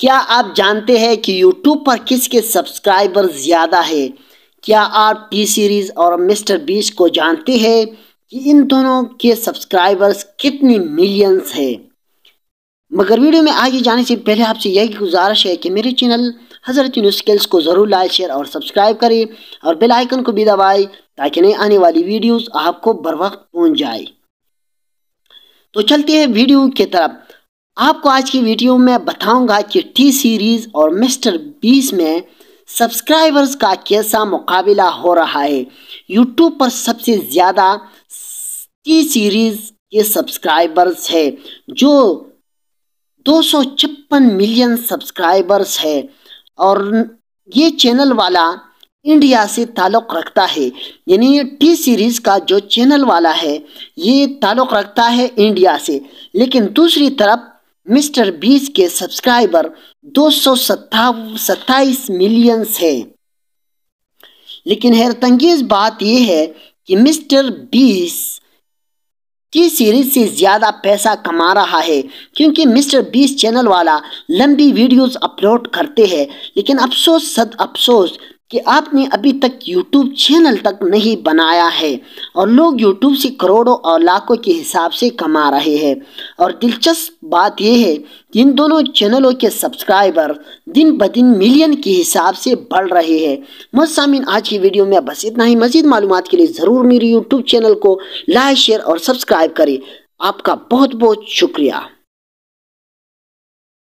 کیا آپ جانتے ہیں کہ یوٹیوب پر کس کے سبسکرائبر زیادہ ہے؟ کیا آپ ٹی سیریز اور مسٹر بیسٹ کو جانتے ہیں کہ ان دونوں کے سبسکرائبرز کتنی ملینز ہیں؟ مگر ویڈیو میں آگے جانے سے پہلے آپ سے یہی گزارش ہے کہ میرے چینل حضرت نیوز اسکلز کو ضرور لائک، شیئر اور سبسکرائب کریں اور بیل آئیکن کو بھی دبائیں تاکہ نئی آنے والی ویڈیوز آپ کو بر وقت پہنچ جائے۔ تو چلتے ہیں ویڈیو کی طرف۔ آپ کو آج کی ویڈیو میں بتاؤں گا کہ ٹی سیریز اور مسٹر بیس میں سبسکرائبرز کا کیسا مقابلہ ہو رہا ہے۔ یوٹیوب پر سب سے زیادہ ٹی سیریز کے سبسکرائبرز ہے جو 256 ملین سبسکرائبرز ہے، اور یہ چینل والا انڈیا سے تعلق رکھتا ہے، یعنی ٹی سیریز کا جو چینل والا ہے یہ تعلق رکھتا ہے انڈیا سے، لیکن دوسری طرف مسٹر بیس کے سبسکرائبر 227 ملینز ہے۔ لیکن حیرت انگیز بات یہ ہے کہ مسٹر بیس ٹی سیریز سے زیادہ پیسہ کما رہا ہے، کیونکہ مسٹر بیس چینل والا لمبی ویڈیوز اپلوڈ کرتے ہیں، لیکن افسوس صد افسوس کہ آپ نے ابھی تک یوٹیوب چینل تک نہیں بنایا ہے، اور لوگ یوٹیوب سے کروڑوں اور لاکھوں کے حساب سے کما رہے ہیں۔ اور دلچسپ بات یہ ہے کہ ان دونوں چینلوں کے سبسکرائبر دن بدن ملین کے حساب سے بڑھ رہے ہیں۔ سامعین، آج کی ویڈیو میں بس اتنا ہی۔ مزید معلومات کے لیے ضرور میری یوٹیوب چینل کو لائک، شیئر اور سبسکرائب کریں۔ آپ کا بہت بہت شکریہ۔